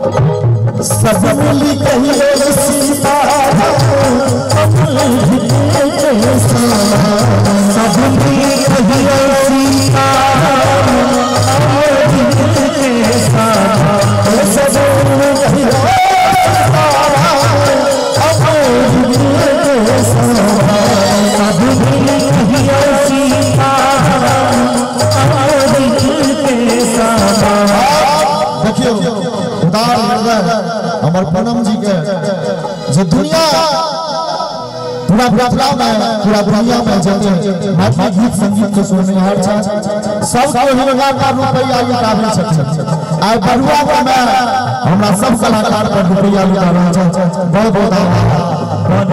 सब मिली कहिए सीता सब मिली कहिए सीता हमारे पूनम जी के जो दुनिया पूरा दुनिया में जब मैथिली गीत संगीत को सुनने हर सब रुपया लुटावे आइ बरुआ में हमरा सब कलाकार पर रुपया लुटावे बहुत बहुत